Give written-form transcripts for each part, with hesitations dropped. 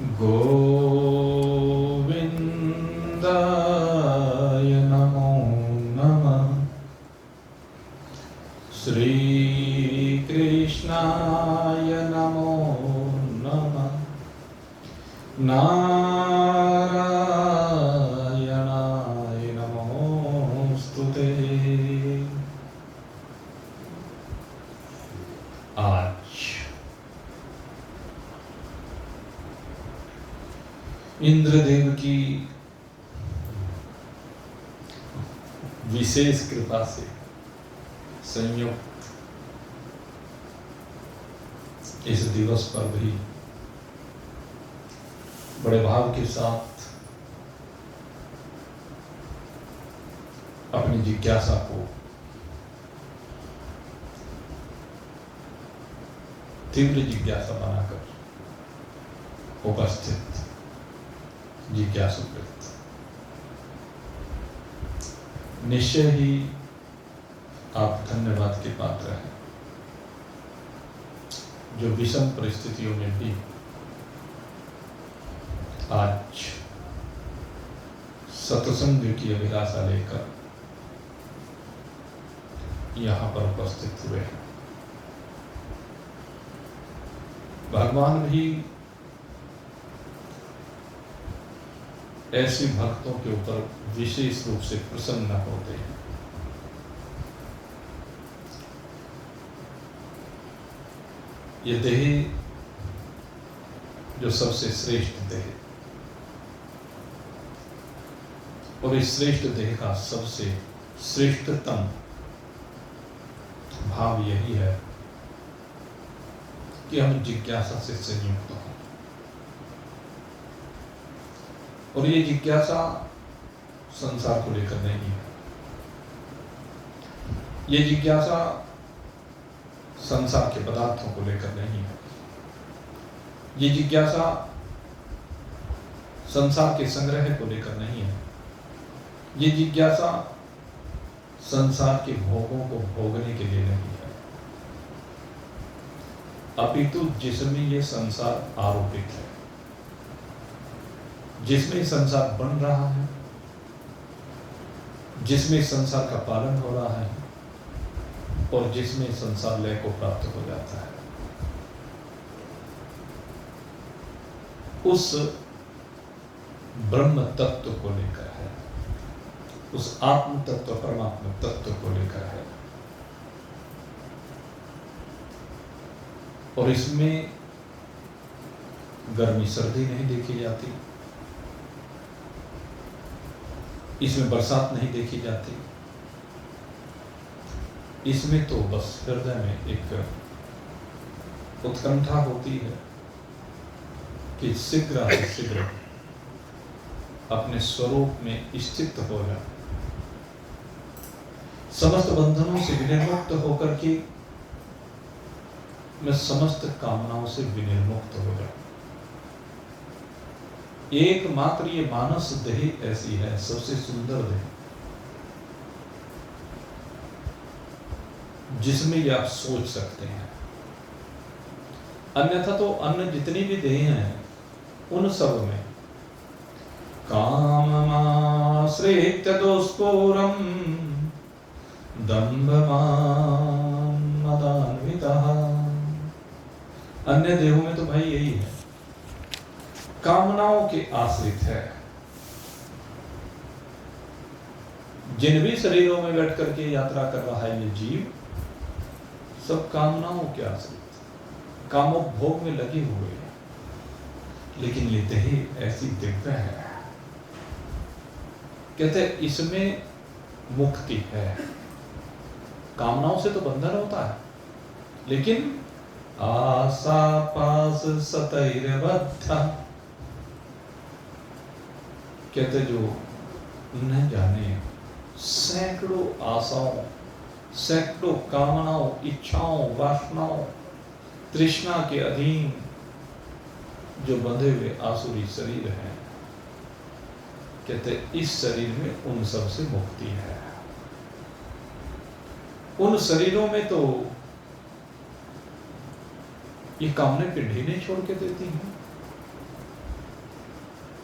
गोविन्दाय नमो नमः। श्रीकृष्णाय नमो नमः। नारायणाय नमोस्तुते। आज इंद्रदेव की विशेष कृपा से संयुक्त इस दिवस पर भी बड़े भाव के साथ अपनी जिज्ञासा को तीव्र जिज्ञासा बनाकर उपस्थित जिज्ञासुकृत निश्चय ही आप धन्यवाद के पात्र हैं, जो विषम परिस्थितियों में भी आज सत्संग की अभिलाषा लेकर यहाँ पर उपस्थित हुए हैं। भगवान भी ऐसे भक्तों के ऊपर विशेष रूप से प्रसन्न होते हैं। ये देह जो सबसे श्रेष्ठ देह, और इस श्रेष्ठ देह का सबसे श्रेष्ठतम भाव यही है कि हम जिज्ञासा से संयुक्त हों। और ये जिज्ञासा संसार को लेकर नहीं है, ये जिज्ञासा संसार के पदार्थों को लेकर नहीं है, ये जिज्ञासा संसार के संग्रह को लेकर नहीं है, ये जिज्ञासा संसार के भोगों को भोगने के लिए नहीं है, अपितु जिसमें ये संसार आरोपित है, जिसमें संसार बन रहा है, जिसमें संसार का पालन हो रहा है और जिसमें संसार लय को प्राप्त हो जाता है, उस ब्रह्म तत्व को लेकर है, उस आत्म तत्व परमात्मा तत्व को लेकर है। और इसमें गर्मी सर्दी नहीं देखी जाती, इसमें बरसात नहीं देखी जाती, इसमें तो बस हृदय में एक उत्कंठा होती है कि शीघ्र शीघ्र अपने स्वरूप में स्थित हो जाए, समस्त बंधनों से विनिर्मुक्त होकर के मैं समस्त कामनाओं से विनिर्मुक्त हो जाऊं। एकमात्र ये मानस देह ऐसी है, सबसे सुंदर देह, जिसमें ये आप सोच सकते हैं। अन्यथा तो अन्य जितनी भी देह हैं उन सब में काममाश्रित्य दोषपूरं दम्भमानमदान्वितः। अन्य देहों में तो भाई यही है, कामनाओं के आश्रित है। जिन भी शरीरों में बैठ करके यात्रा कर रहा है ये जीव, सब कामनाओं के आश्रित, कामोपभोग में लगे हुए हैं। लेकिन ये देह ऐसी दिव्य है, कहते इसमें मुक्ति है। कामनाओं से तो बंधन होता है, लेकिन आशा पास सतैर्बद्ध, कहते जो न जाने सैकड़ों आशाओं, सैकड़ों कामनाओं, इच्छाओं, वासनाओं, तृष्णा के अधीन जो बंधे हुए आसुरी शरीर हैं, कहते इस शरीर में उन सब से मुक्ति है। उन शरीरों में तो ये कामने पिंडी नहीं छोड़ के देती हैं।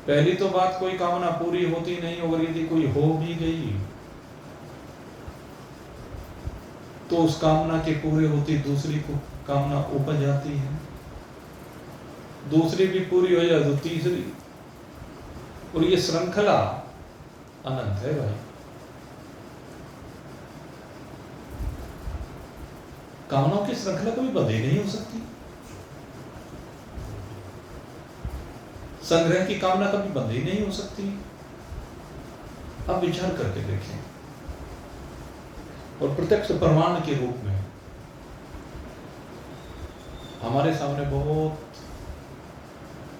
पहली तो बात, कोई कामना पूरी होती नहीं, अगर यदि कोई हो भी गई तो उस कामना के पूरे होती दूसरी को कामना उपज जाती है, दूसरी भी पूरी हो जाए तो तीसरी, और ये श्रृंखला अनंत है भाई। कामनाओं की श्रृंखला कभी बंधी नहीं हो सकती। संग्रह की कामना कभी बंधी नहीं हो सकती। अब विचार करके देखें, और प्रत्यक्ष प्रमाण के रूप में हमारे सामने बहुत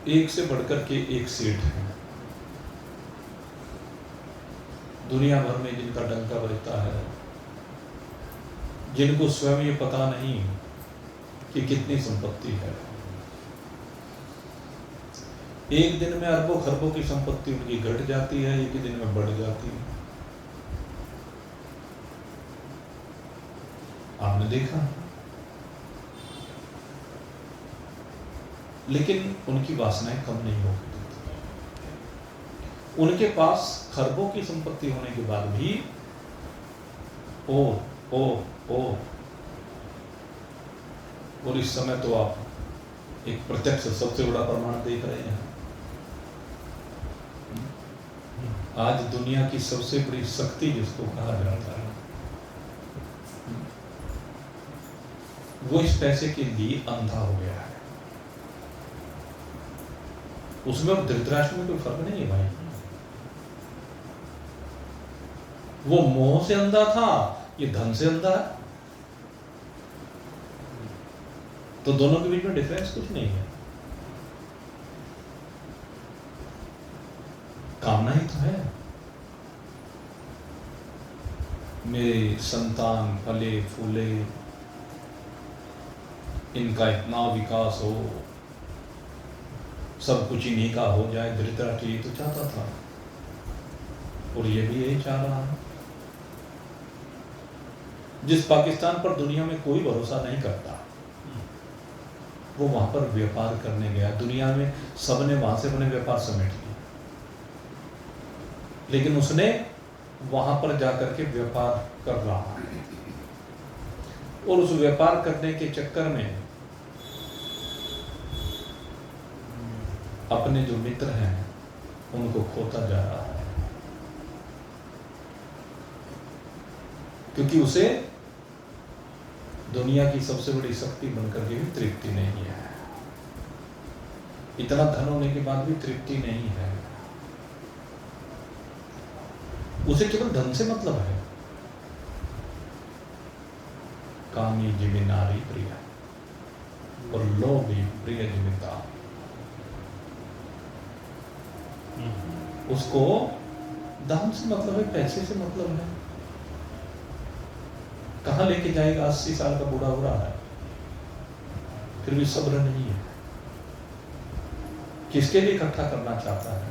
एक से बढ़कर के एक सेठ है, दुनिया भर में जिनका डंका बजता है, जिनको स्वयं ये पता नहीं कि कितनी संपत्ति है। एक दिन में अरबों खरबों की संपत्ति उनकी घट जाती है, एक ही दिन में बढ़ जाती है। आपने देखा, लेकिन उनकी वासनाएं कम नहीं हो गई। उनके पास खरबों की संपत्ति होने के बाद भी ओ, और इस समय तो आप एक प्रत्यक्ष सबसे बड़ा प्रमाण देख रहे हैं। आज दुनिया की सबसे बड़ी शक्ति जिसको कहा जाता है, वो इस पैसे के लिए अंधा हो गया है। उसमें और धृतराष्ट्र में कोई फर्क नहीं है भाई। वो मोह से अंधा था, ये धन से अंधा है, तो दोनों के बीच में डिफरेंस कुछ नहीं है। कामना ही तो है, मेरे संतान फले फूले, इनका इतना विकास हो, सब कुछ इन्हीं का हो जाए। धृतराष्ट्र ये तो चाहता था, और ये भी यही चाह रहा है। जिस पाकिस्तान पर दुनिया में कोई भरोसा नहीं करता, वो वहां पर व्यापार करने गया। दुनिया में सबने वहां से अपने व्यापार समेट लिया, लेकिन उसने वहां पर जाकर के व्यापार कर रहा है, और उस व्यापार करने के चक्कर में अपने जो मित्र हैं उनको खोता जा रहा है, क्योंकि उसे दुनिया की सबसे बड़ी शक्ति बनकर के भी तृप्ति नहीं है। इतना धन होने के बाद भी तृप्ति नहीं है। उसे केवल धन से मतलब है। कामी जिमि नारी प्रिय और लोभी प्रिय जिमिता। उसको धन से मतलब है, पैसे से मतलब है। कहां लेके जाएगा? 80 साल का बूढ़ा हो रहा है, फिर भी सब्र नहीं है। किसके लिए इकट्ठा करना चाहता है?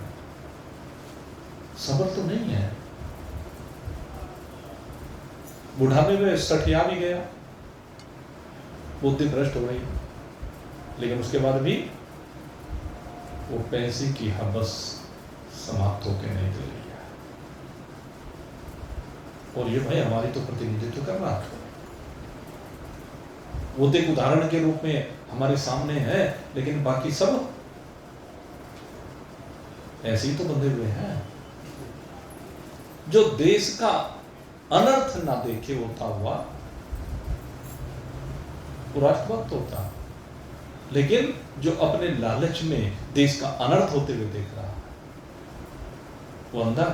सब्र तो नहीं है। बुढ़ापे में सठिया भी गया, बुद्धि भ्रष्ट हो गई, लेकिन उसके बाद भी वो पैसे की हवस समाप्त होकर नहीं चली गया। और ये भाई हमारी तो प्रतिनिधित्व कर रहा है। वो तो एक उदाहरण के रूप में हमारे सामने है, लेकिन बाकी सब ऐसे ही तो बंधे हुए हैं। जो देश का अनर्थ ना देखे होता हुआ वो राष्ट्रभक्त होता, लेकिन जो अपने लालच में देश का अनर्थ होते हुए देख रहा है वो अंधा।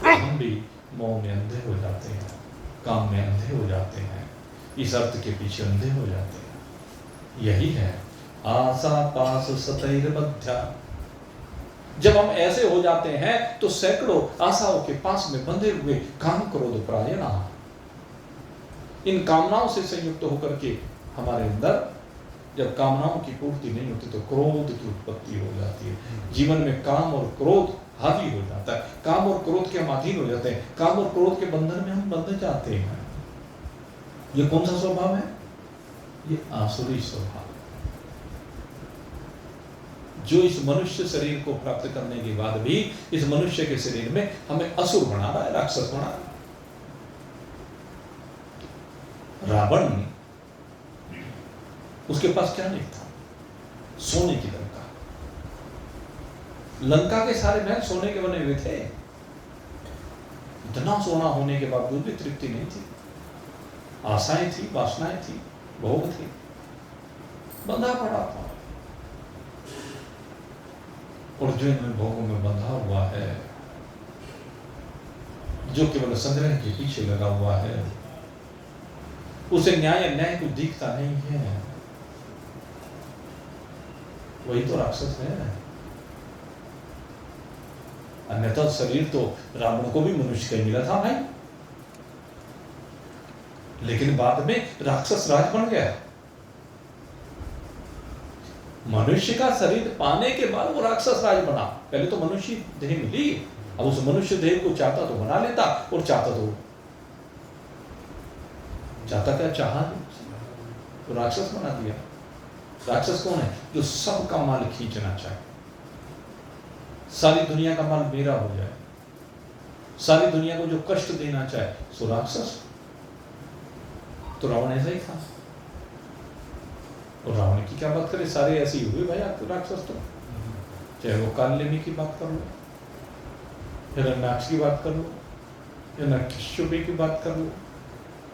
हम भी मोह में अंधे हो जाते हैं, काम में अंधे हो जाते हैं, इस अर्थ के पीछे अंधे हो जाते हैं। यही है आशा पास सतैर बद्ध्या। जब हम ऐसे हो जाते हैं तो सैकड़ों आशाओं के पास में बंधे हुए काम क्रोध प्रायणा, इन कामनाओं से संयुक्त होकर के हमारे अंदर जब कामनाओं की पूर्ति नहीं होती तो क्रोध की उत्पत्ति हो जाती है। जीवन में काम और क्रोध हावी हो जाता है। काम और क्रोध के हम अधीन हो जाते हैं। काम और क्रोध के बंधन में हम बंध जाते हैं। ये कौन सा स्वभाव है? ये आसुरी स्वभाव। जो इस मनुष्य शरीर को प्राप्त करने के बाद भी इस मनुष्य के शरीर में हमें असुर बना रहा है, राक्षस बना रहा है। रावण, उसके पास क्या नहीं था? सोने की लंका। लंका के सारे महल सोने के बने हुए थे। इतना सोना होने के बावजूद भी तृप्ति नहीं थी। आशाएं थी, वासनाएं थी, भोग थी, बंधा पड़ा था। और जो इन भोगों में बंधा हुआ है, जो केवल संग्रह के पीछे लगा हुआ है, उसे न्याय अन्याय कुछ दिखता नहीं है। वही तो राक्षस है। अन्यथा शरीर तो रावण को भी मनुष्य का ही मिला था भाई, लेकिन बाद में राक्षस राज बन गया। मनुष्य का शरीर पाने के बाद वो राक्षस राज बना। पहले तो मनुष्य देह मिली, अब उस मनुष्य देह को चाहता तो बना लेता, और चाहता क्या चाहा तो राक्षस बना दिया। राक्षस कौन है? जो सबका माल खींचना चाहे, सारी दुनिया का माल मेरा हो जाए, सारी दुनिया को जो कष्ट देना चाहे, सो राक्षस। तो रावण ऐसा ही था। और रावण की क्या बात करें, सारे ऐसे ही हुए भाई आपको राक्षस। तो चाहे वो कालनेमी की बात कर लो, हिरण्याक्ष की बात कर लो, हिरण्यकश्यप की बात कर लो,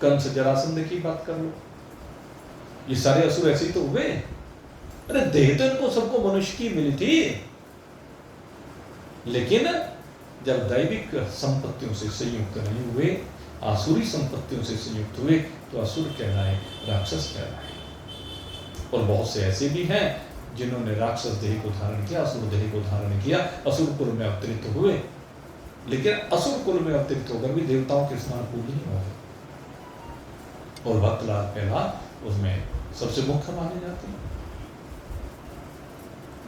कंस जरासंध की बात कर लो, ये सारे असुर ऐसे ही तो हुए। अरे देह तो इनको सबको मनुष्य की मिली थी, लेकिन जब दैविक संपत्तियों से संयुक्त नहीं हुए, आसुरी संपत्तियों से संयुक्त हुए, तो असुर कहलाए, राक्षस कहलाए। और बहुत से ऐसे भी हैं जिन्होंने राक्षस देह को धारण किया, असुर देह को धारण किया, असुर कुल में अवतरित हुए, लेकिन असुर कुल में अवतरित होकर भी देवताओं के समान पूज्य नहीं हो गए। और भक्तलाल प्रहलाद उसमें सबसे मुख्य माने जाते हैं।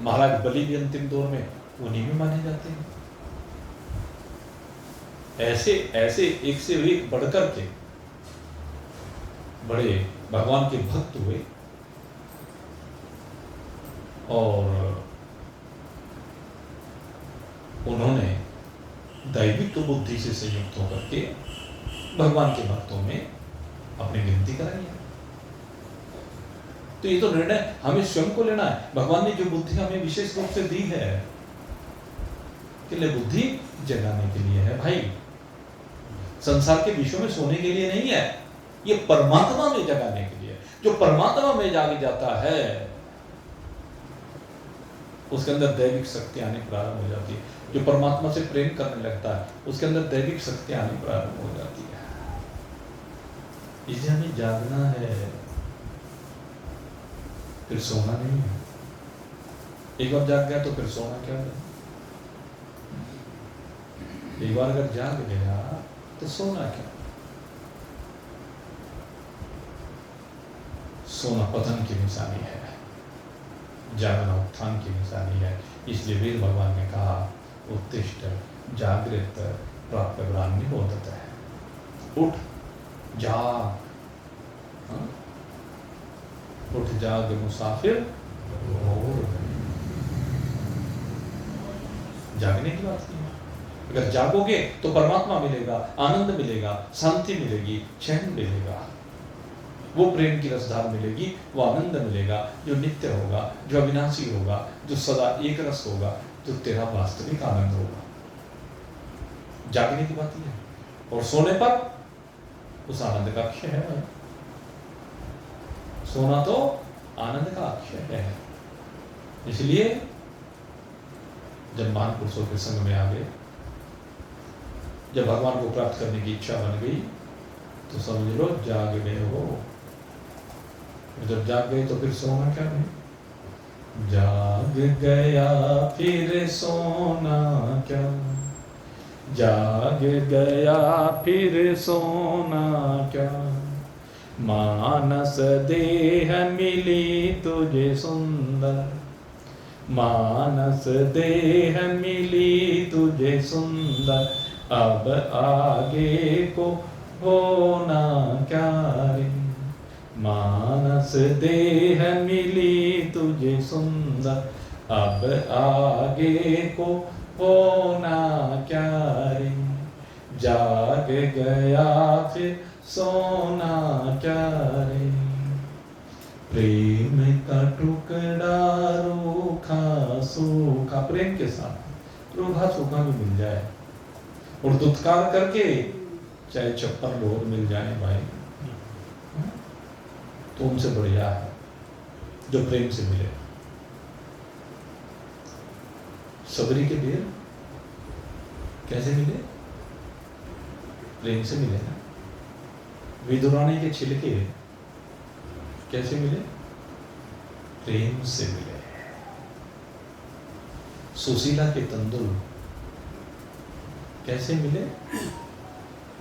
महाराज बलि भी अंतिम दौर में उन्हीं में माने जाते हैं। ऐसे ऐसे एक से एक बढ़कर के बड़े भगवान के भक्त हुए, और उन्होंने दैविक बुद्धि से संयुक्त होकर के भगवान के भक्तों में अपनी गिनती कराई है। तो ये तो निर्णय हमें स्वयं को लेना है। भगवान ने जो बुद्धि हमें विशेष रूप से दी है, कि ले बुद्धि जगाने के लिए है भाई, संसार के विषयों में सोने के लिए नहीं है, ये परमात्मा में जगाने के लिए। जो परमात्मा में जाग जाता है, उसके अंदर दैविक शक्ति आनी प्रारंभ हो जाती है। जो परमात्मा से प्रेम करने लगता है, उसके अंदर दैविक शक्ति आनी प्रारंभ हो जाती है। इसे हमें जागना है, फिर सोना नहीं है। एक बार जाग गया तो फिर सोना क्या है? एक बार अगर जाग गया तो सोना क्या? सोना पतन की निशानी है, जागना उत्थान की निशानी है। इसलिए वेद भगवान ने कहा, उत्तिष्ठ जागृत प्राप्त ब्राह्मणी होता है। उठ जाग, उठ जाग मुसाफिर और जागने की बात नहीं है। अगर जागोगे तो परमात्मा मिलेगा, आनंद मिलेगा, शांति मिलेगी, चैन मिलेगा, वो प्रेम की रसधार मिलेगी, वो आनंद मिलेगा जो नित्य होगा, जो अविनाशी होगा, जो सदा एक रस होगा, जो तेरा वास्तविक आनंद होगा। जागने की बात है। और सोने पर उस आनंद का अक्षय है। सोना तो आनंद का अक्षय है। इसलिए जब महान पुरुषों के संग में आ गए, जब भगवान को प्राप्त करने की इच्छा बन गई, तो समझ लो जाग गए हो। जब जाग गए तो फिर सोना क्या नहीं। जाग गया फिर सोना क्या, जाग गया फिर सोना क्या, मानस देह मिली तुझे सुंदर, मानस देह मिली तुझे सुंदर, अब आगे को होना क्या रे, मानस देह मिली तुझे सुंदर, अब आगे को होना क्या रे, जाग गया फिर सोना क्या रे। प्रेम का टुकड़ा रूखा सूखा, प्रेम के साथ रूखा सूखा भी मिल जाए और दुत्कार करके चाहे 56 लोग मिल जाए भाई, तो उनसे बढ़िया है जो प्रेम से मिले। सबरी के बेर कैसे मिले? प्रेम से मिले ना। विदुरानी के छिलके कैसे मिले? प्रेम से मिले। सुशीला के तंदुल कैसे मिले?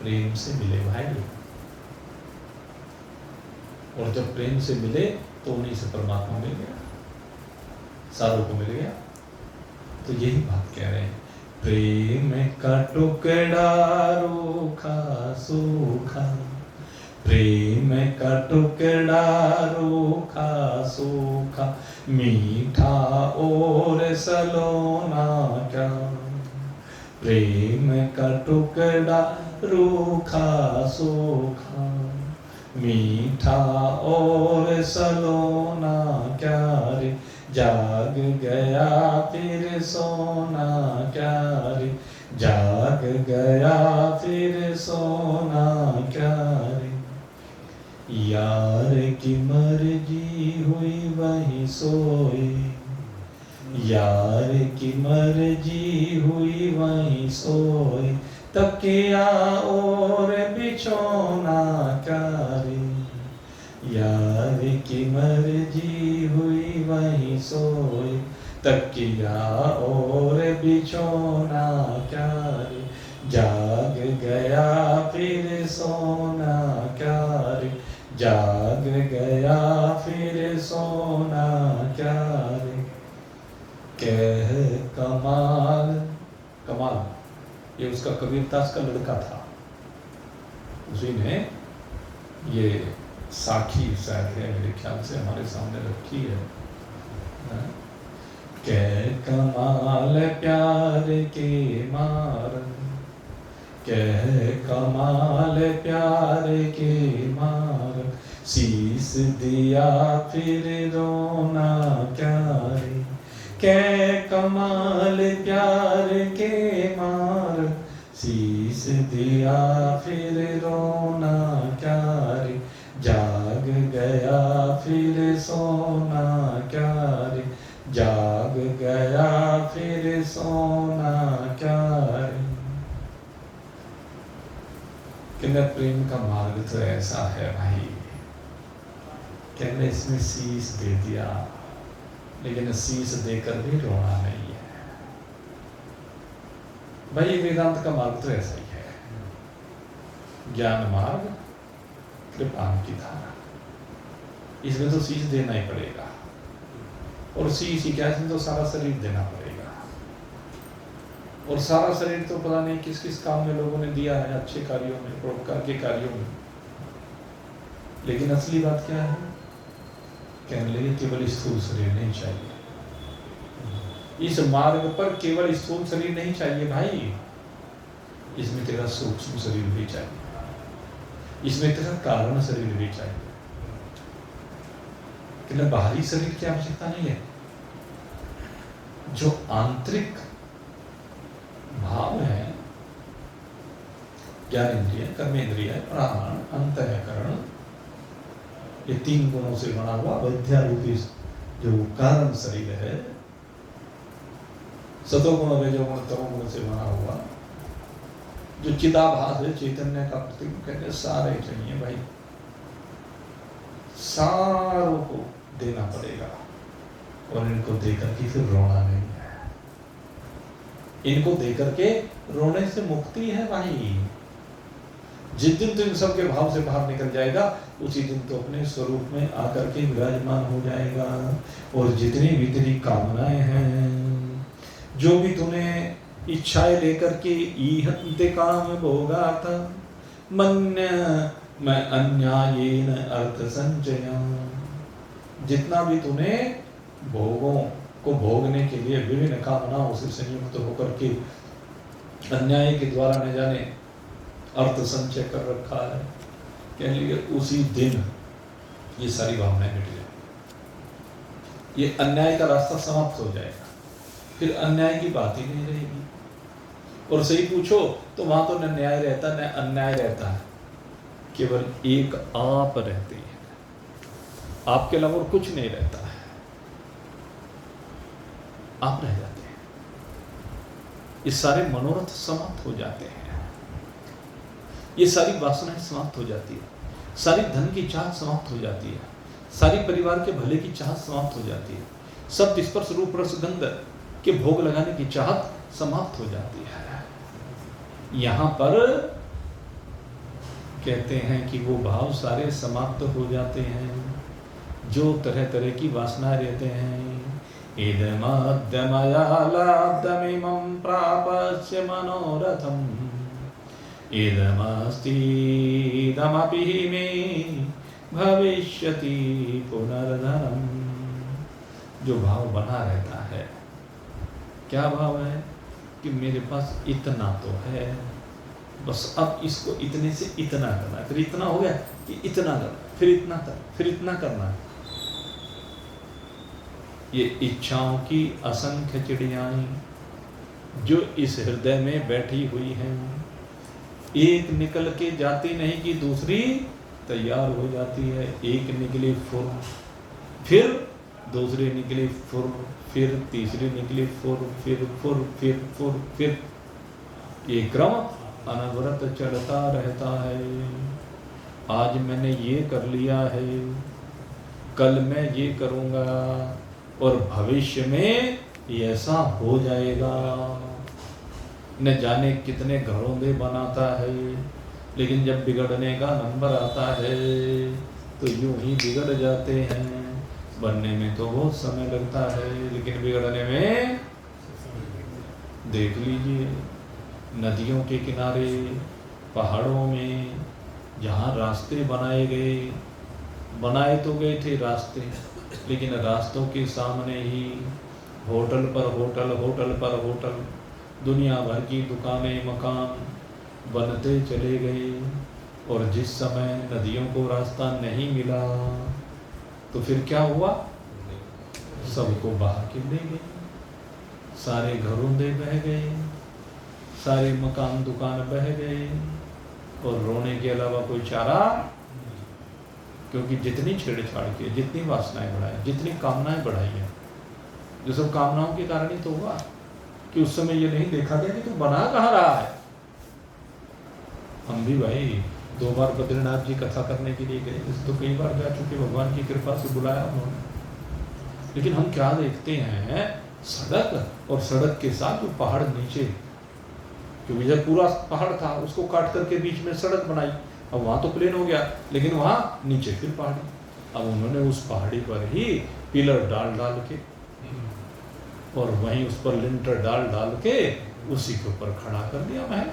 प्रेम से मिले भाई। और जब प्रेम से मिले तो उन्हीं से परमात्मा मिल गया, सारों को मिल गया। तो यही बात कह रहे हैं, प्रेम का टुकड़ा रूखा सूखा, प्रेम का टुकड़ा रूखा सूखा, मीठा और सलोना क्या। प्रेम का टुकड़ा रूखा सूखा, मीठा और सलोना क्या रे, जाग गया फिर सोना क्या रे, जाग गया फिर सोना क्या रे। यार की मर्जी हुई वही सोए, यार की मर्जी हुई वही सोए, तकिया और बिछोना क्या रे। यार की मर्जी हुई वही सोए, तकिया और बिछोना क्या रे, जाग गया फिर सोना क्या रे, जाग गया फिर सोना क्या रे। कह कमाल, कमाल ये उसका कबीरदास का लड़का था, उसी ने ये साखी शायद है मेरे ख्याल से हमारे सामने रखी है। कह कमाल प्यार के मार, कह कमाल प्यार के मार, शीस दिया फिर रोना क्या रे। कह कमाल प्यार के मार, शीस दिया फिर रोना क्या रे, जाग गया फिर सोना क्या रे, जाग गया फिर सोना क्या रे। कहते प्रेम का मार्ग तो ऐसा है भाई, कहते इसमें शीश दे दिया, लेकिन शीश देकर भी रोना नहीं है भाई। वेदांत का मार्ग तो ऐसा ही है, ज्ञान मार्ग, कृपान की धारा, इसमें तो शीश देना ही पड़ेगा। और शीश ही क्या, इसमें तो सारा शरीर देना पड़ेगा। और सारा शरीर तो पता नहीं किस किस काम में लोगों ने दिया है, अच्छे कार्यों में, परोपकार के कार्यों में। लेकिन असली बात क्या है, कहने लगे केवल स्थूल शरीर नहीं चाहिए। इस मार्ग पर केवल स्थूल शरीर नहीं चाहिए भाई, इसमें तेरा सूक्ष्म शरीर भी चाहिए, इसमें तेरा कारण शरीर भी चाहिए। कि बाहरी शरीर की आवश्यकता नहीं है, जो आंतरिक भाव है, ज्ञानेंद्रिय, कर्मेंद्रिय, प्राण, अंतःकरण, ये 3 गुणों से बना हुआ विद्यारूपी जो कारण शरीर है, सतोगुण रजोगुण तमोगुण से बना हुआ जो चिदाभास है, चैतन्य का प्रतीक, कहते सारे चाहिए भाई, सारों को देना पड़ेगा। और इनको देकर के फिर रोना नहीं है, इनको देकर के रोने से मुक्ति है भाई। जिस दिन तो इन सब के भाव से बाहर निकल जाएगा, उसी दिन तो अपने स्वरूप में आकर के विराजमान हो जाएगा। और जितनी भी तेरी कामनाएं हैं, जो भी तूने इच्छाएं लेकर के ईहन्ते काम भोगा था, मन्य मैं अन्यायेन अर्थ संचय, जितना भी तूने भोगों को भोगने के लिए विभिन्न कामनाओं से संयुक्त होकर के अन्याय के द्वारा न जाने अर्थ संचय कर रखा है, कह लीजिए उसी दिन ये सारी भावनाएं मिट जाएंगी, ये अन्याय का रास्ता समाप्त हो जाएगा, फिर अन्याय की बात ही नहीं रहेगी। और सही पूछो तो वहां तो न न्याय रहता न अन्याय रहता है, केवल एक आप रहते हैं, आपके अलावा और कुछ नहीं रहता है, आप रह जाते हैं, ये सारे मनोरथ समाप्त हो जाते हैं, ये सारी वासनाएं समाप्त हो जाती है, सारी धन की चाहत समाप्त हो जाती है, सारी परिवार के भले की चाहत समाप्त हो जाती है, सब स्पर्श रूप रस गंध के भोग लगाने की चाहत समाप्त हो जाती है। यहां पर कहते हैं कि वो भाव सारे समाप्त हो जाते हैं जो तरह तरह की वासना रहते हैं। इदमद्यमयालाब्धमिमं प्रापस्य मनोरथम् इदमस्तीदमपि मे भविष्यति पुनर्धनम्। जो भाव बना रहता है, क्या भाव है कि मेरे पास इतना तो है, बस अब इसको इतने से इतना करना है, फिर इतना हो गया कि इतना करना, फिर इतना कर, फिर इतना करना है। ये इच्छाओं की असंख्य चिड़ियाएं जो इस हृदय में बैठी हुई हैं, एक निकल के जाती नहीं कि दूसरी तैयार हो जाती है। एक निकली फुर, फिर दूसरी निकली फुर, फिर तीसरी निकली फुर, फिर फुर, फिर ये क्रम अनवरत चलता रहता है। आज मैंने ये कर लिया है, कल मैं ये करूँगा और भविष्य में ऐसा हो जाएगा। न जाने कितने घरों में बनाता है, लेकिन जब बिगड़ने का नंबर आता है तो यूं ही बिगड़ जाते हैं। बनने में तो बहुत समय लगता है, लेकिन बिगड़ने में देख लीजिए, नदियों के किनारे, पहाड़ों में जहाँ रास्ते बनाए गए, बनाए तो गए थे रास्ते, लेकिन रास्तों के सामने ही होटल पर होटल, होटल पर होटल, दुनिया भर की दुकानें, मकान बनते चले गए। और जिस समय नदियों को रास्ता नहीं मिला तो फिर क्या हुआ, सबको बहा के ले गए, सारे घरों दे बह गए, सारे मकान दुकान बह गए, और रोने के अलावा कोई चारा, क्योंकि जितनी छेड़छाड़ की, जितनी वासनाएं बढ़ाई, जितनी कामनाएं बढ़ाई हैं, जो सब कामनाओं के कारण ही तो हुआ कि उस समय ये नहीं देखा गया कि तू बना कहाँ रहा है। हम भी भाई 2 बार बद्रीनाथ जी कथा करने के लिए गए, तो कई बार जा चुके, भगवान की कृपा से बुलाया उन्होंने, लेकिन हम क्या देखते हैं, सड़क, और सड़क के साथ जो पहाड़ नीचे, क्योंकि जब पूरा पहाड़ था उसको काट करके बीच में सड़क बनाई, अब वहाँ तो प्लेन हो गया, लेकिन वहाँ नीचे फिर पहाड़ी। अब उन्होंने उस पहाड़ी पर ही पिलर डाल डाल के और वहीं उस पर लिंटर डाल डाल के उसी के ऊपर खड़ा कर दिया महल।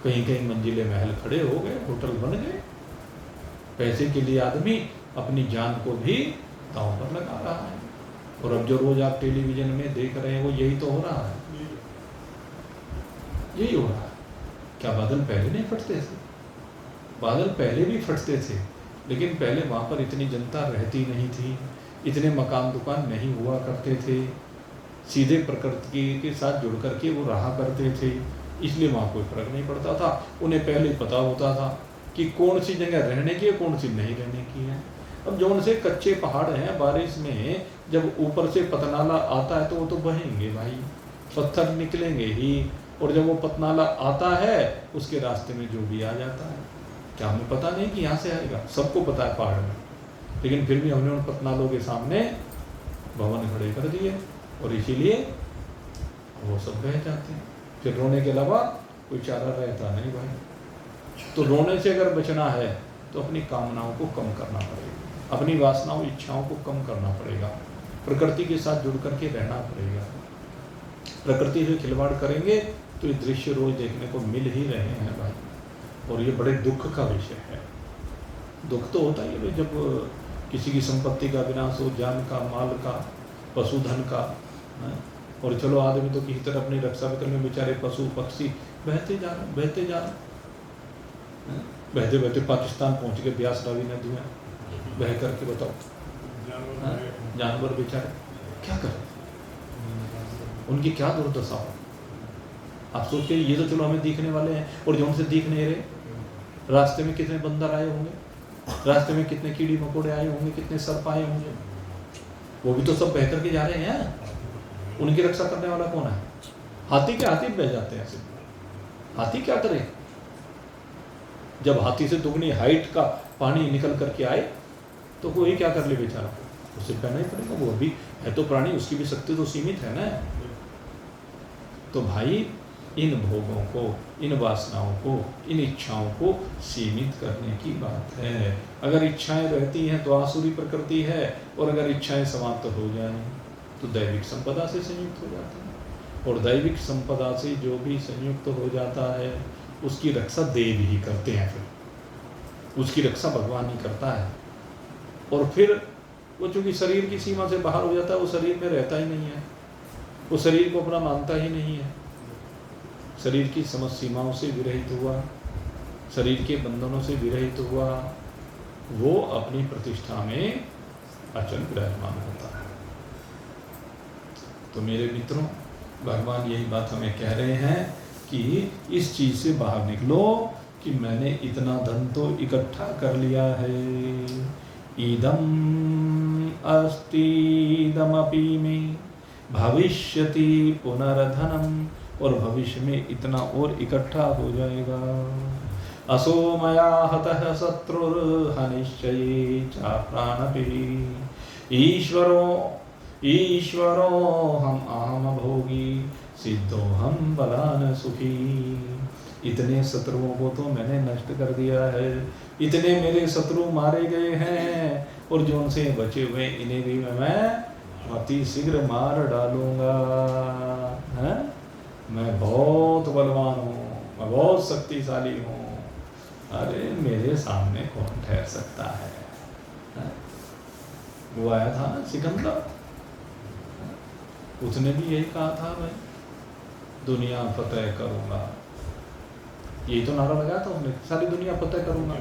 कहीं कहीं मंजिले महल खड़े हो गए, होटल बन गए। पैसे के लिए आदमी अपनी जान को भी दांव पर लगा रहा है। और अब जो रोज आप टेलीविजन में देख रहे हैं वो यही तो हो रहा है, यही हो रहा है। क्या बादल पहले नहीं फटते थे? बादल पहले भी फटते थे, लेकिन पहले वहाँ पर इतनी जनता रहती नहीं थी, इतने मकान दुकान नहीं हुआ करते थे, सीधे प्रकृति के साथ जुड़ करके वो रहा करते थे, इसलिए वहाँ कोई फर्क नहीं पड़ता था। उन्हें पहले पता होता था कि कौन सी जगह रहने की है, कौन सी नहीं रहने की है। अब जो उनसे कच्चे पहाड़ हैं, बारिश में जब ऊपर से पतनाला आता है तो वो तो बहेंगे भाई, पत्थर निकलेंगे ही, और जब वो पतनाला आता है उसके रास्ते में जो भी आ जाता है, क्या हमें पता नहीं कि यहाँ से आएगा? सबको पता है पहाड़ में, लेकिन फिर भी हमने उन पतनालों के सामने भवन खड़े कर दिए, और इसीलिए वो सब बह जाते हैं। फिर रोने के अलावा कोई चारा रहता नहीं भाई। तो रोने से अगर बचना है तो अपनी कामनाओं को कम करना पड़ेगा, अपनी वासनाओं, इच्छाओं को कम करना पड़ेगा, प्रकृति के साथ जुड़ करके रहना पड़ेगा। प्रकृति से खिलवाड़ करेंगे तो ये दृश्य रोज देखने को मिल ही रहे हैं भाई, और ये बड़े दुख का विषय है। दुख तो होता ही है जब किसी की संपत्ति का विनाश हो, जान का, माल का, पशुधन का, और चलो आदमी तो किसी तरह अपनी रक्षा भी करने, बेचारे पशु पक्षी बहते जा रहे, बहते जा रहे, बहते बहते पाकिस्तान पहुंच गए, ब्यास रावी नदी में बह करके, बताओ जानवर बेचारे क्या करें, उनकी क्या दुर्दशा हो। आप सोचिए, ये तो चलो हमें दिखने वाले हैं, और जो उनसे दिख नहीं रहे, रास्ते में कितने बंदर आए होंगे, रास्ते में कितने कीड़ी मकोड़े आए होंगे, कितने सर्प आए होंगे, वो भी तो सब बह करके जा रहे हैं। उनकी रक्षा करने वाला कौन है? हाथी के हाथी बह जाते हैं ऐसे, हाथी क्या करे? जब हाथी से दुगनी हाइट का पानी निकल करके आए तो कोई क्या कर ले बेचारा, उसे कहना ही पड़ेगा, वो भी है तो प्राणी, उसकी भी शक्ति तो सीमित है ना। तो भाई इन भोगों को, इन वासनाओं को, इन इच्छाओं को सीमित करने की बात है। अगर इच्छाएं रहती हैं तो आसुरी प्रकृति है, और अगर इच्छाएं समाप्त हो जाएं तो दैविक संपदा से संयुक्त हो जाता है, और दैविक संपदा से जो भी संयुक्त हो जाता है उसकी रक्षा देव ही करते हैं, फिर उसकी रक्षा भगवान ही करता है। और फिर वो चूंकि शरीर की सीमा से बाहर हो जाता है, वो शरीर में रहता ही नहीं है, वो शरीर को अपना मानता ही नहीं है, शरीर की समस्त सीमाओं से विरहित हुआ, शरीर के बंधनों से विरहित हुआ, वो अपनी प्रतिष्ठा में अचल विराजमान होता है। तो मेरे मित्रों, भगवान यही बात हमें कह रहे हैं कि इस चीज से बाहर निकलो कि मैंने इतना धन तो इकट्ठा कर लिया है, इदम अस्तीदमपि में भविष्यति पुनर्धनम, और भविष्य में इतना और इकट्ठा हो जाएगा। असो मया हतः शत्रुर्हनिश्चये च प्राणपि, ईश्वरो हम अहम भोगी सिद्धो हम बलान सुखी। इतने शत्रुओं को तो मैंने नष्ट कर दिया है, इतने मेरे शत्रु मारे गए हैं, और जो उनसे बचे हुए इन्हें भी मैं अति शीघ्र मार डालूंगा। है? मैं बहुत बलवान हूँ, मैं बहुत शक्तिशाली हूँ, अरे मेरे सामने कौन ठहर सकता है? वो आया था ना सिकंदर, उसने भी यही कहा था, मैं दुनिया फतेह करूंगा, यही तो नारा लगाया था उसने, सारी दुनिया फतेह करूंगा।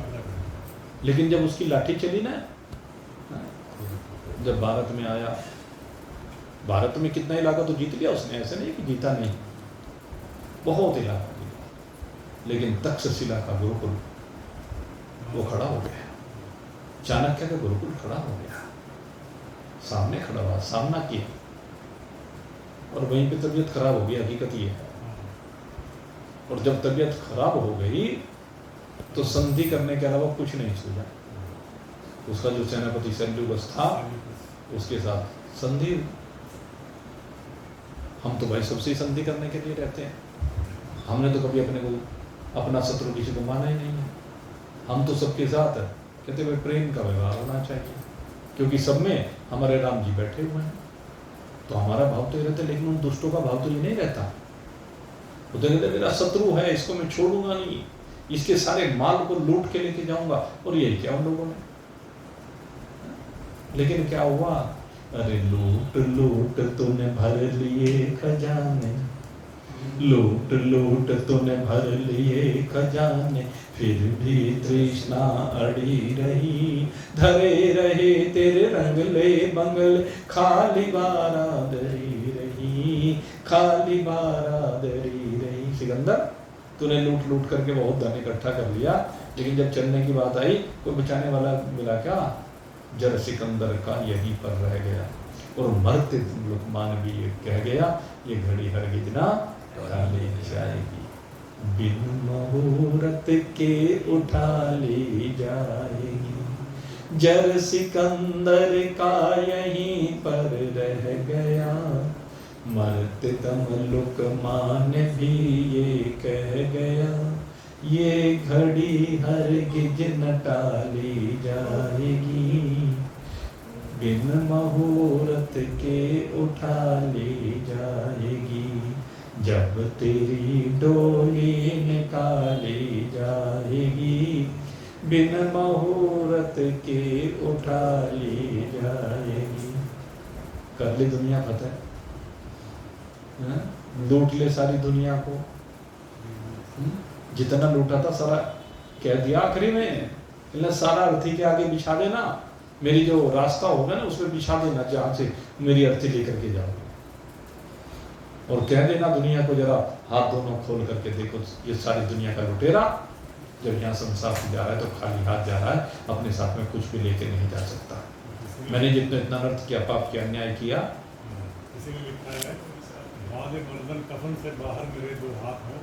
लेकिन जब उसकी लाठी चली ना, जब भारत में आया, भारत में कितना इलाका तो जीत लिया उसने, ऐसे नहीं कि जीता नहीं, बहुत इलाका जीता। लेकिन तक्षशिला का गुरुकुल वो खड़ा हो गया, चाणक्य का गुरुकुल खड़ा हो गया, सामने खड़ा हुआ, सामना किया, और वहीं पे तबीयत खराब हो गई, हकीकत ये है। और जब तबीयत खराब हो गई तो संधि करने के अलावा कुछ नहीं सूझा। उसका जो सेनापति सेल्यूकस था उसके साथ संधि, हम तो भाई सबसे संधि करने के लिए रहते हैं, हमने तो कभी अपने को अपना शत्रु किसी को माना ही नहीं है, हम तो सबके साथ है, कहते भाई प्रेम का व्यवहार होना चाहिए, क्योंकि सब में हमारे राम जी बैठे हुए हैं, तो हमारा भाव तो ये रहता है। लेकिन उन दुष्टों का भाव तो ये नहीं रहता, वो तो कहते मेरा शत्रु है, इसको मैं छोड़ूंगा नहीं, इसके सारे माल को लूट के लेके जाऊंगा, और यही क्या उन लोगों ने। लेकिन क्या हुआ, अरे लूट लूट तूने भर लिए खजाने, लूट लूट तूने भर लिए खजाने, फिर भी तृष्णा अड़ी रही, धरे रहे तेरे रंगले बंगले, खाली बारादरी रही, खाली बारादरी रही। सिकंदर, तूने लूट लूट करके बहुत धन इकट्ठा कर लिया, लेकिन जब चलने की बात आई कोई बचाने वाला मिला क्या? जर सिकंदर का यहीं पर रह गया, और मरते लुकमान भी ये कह गया, ये घड़ी हरगिज ना टाली जाएगी, बिन मुहूर्त के उठा ली जाएगी। जर सिकंदर का यहीं पर रह गया, मरते दम लुकमान भी ये कह गया, ये घड़ी हरगिज न टाली जाएगी, बिन मुहूर्त के उठा ली जाएगी। जब तेरी डोली निकाली जाएगी, बिन मुहूर्त के उठा ली जाएगी। कर ले दुनिया फतेह, लूट ले सारी दुनिया को। जितना लूटा था सारा कह दिया आखिरी में, सारा अर्थी के आगे बिछा देना, मेरी जो रास्ता होगा ना उसमें बिछा देना जहाँ से मेरी अर्थी लेकर के जाओगे, और कह देना दुनिया को जरा हाथ दोनों खोल करके देखो, ये सारी दुनिया का लुटेरा जब यहाँ संसार से जा रहा है तो खाली हाथ जा रहा है, अपने साथ में कुछ भी लेके नहीं जा सकता। मैंने जितना इतना अनर्थ किया, पाप किया, अन्याय किया, इसीलिए लिखा है मर्दन कफन से बाहर मेरे दो हाथ हो,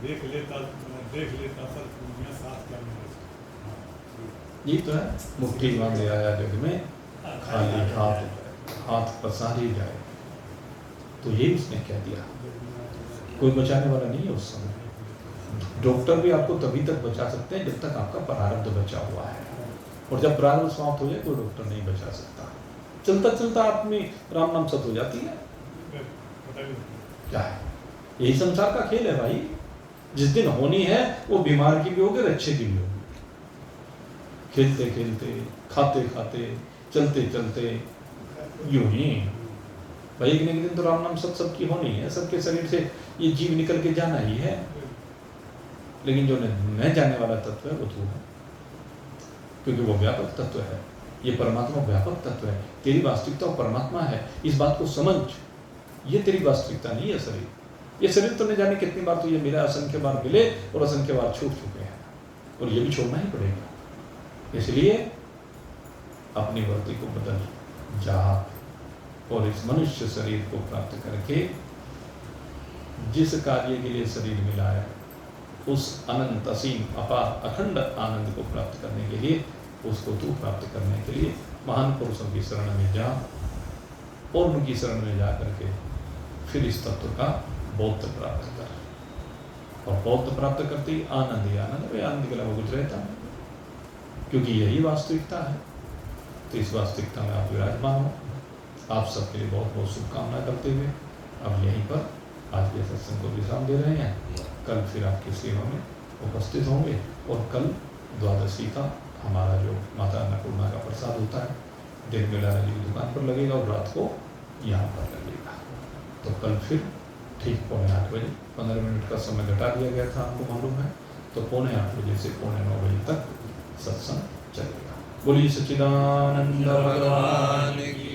देख लेता सर दुनिया साथ क्या मेरे। ये तो है, मुट्ठी बांधे आया जग में, खाली हाथ पसारी जाए, तो यही उसने कह दिया। कोई बचाने वाला नहीं है उस समय। डॉक्टर भी आपको तभी तक बचा सकते हैं जब तक आपका प्रारब्ध बचा हुआ है, और जब प्रारब्ध समाप्त हो जाए कोई डॉक्टर नहीं बचा सकता। चलता चलता आप में राम नाम सत हो जाती है, क्या है, यही संसार का खेल है भाई। जिस दिन होनी है वो बीमार की भी होगी और अच्छे की भी होगी, खेलते खेलते, खाते खाते, चलते चलते, यूं ही भाई। एक दिन तो राम नाम सत सबकी होनी है, सबके शरीर से ये जीव निकल के जाना ही है, लेकिन जो न जाने वाला तत्व है वो तू है, क्योंकि वो व्यापक तत्व है। ये परमात्मा व्यापक तत्व है, तेरी वास्तविकता वो परमात्मा है, इस बात को समझ। ये तेरी वास्तविकता नहीं है शरीर। ये शरीर तो न जाने कितनी बार तो ये मिला, असंख्य बार मिले और असंख्य बार छूट चुके हैं, और ये भी छोड़ना ही पड़ेगा। इसलिए अपनी वर्ती को बदल जा, और इस मनुष्य शरीर को प्राप्त करके जिस कार्य के लिए शरीर मिला है उस अनंत असीम अपार अखंड आनंद को प्राप्त करने के लिए, उसको तू प्राप्त करने के लिए महान पुरुषों की शरण में जा, और उनकी शरण में जा करके फिर इस तत्व का बोध प्राप्त कर। और बोध प्राप्त करते ही आनंद ही आनंद, वे आनंद के अलावा कुछ रहता है, क्योंकि यही वास्तविकता है। तो इस वास्तविकता में आप विराजमान हो। आप सबके लिए बहुत बहुत शुभकामना करते हुए अब यहीं पर आज के सत्संग को विश्राम दे रहे हैं। कल फिर आपकी सेवा में उपस्थित होंगे, और कल द्वादशी का हमारा जो माता अन्नपूर्णा का प्रसाद होता है दिन में लाला जी की दुकान पर लगेगा, और रात को यहाँ पर लगेगा। तो कल फिर ठीक 8:45 बजे 15 मिनट का समय घटा दिया गया था, आपको मालूम है। तो 8:45 बजे से 9:45 बजे तक सत्संग चलेगा। बोलिए सच्चिदानंद भगवान की।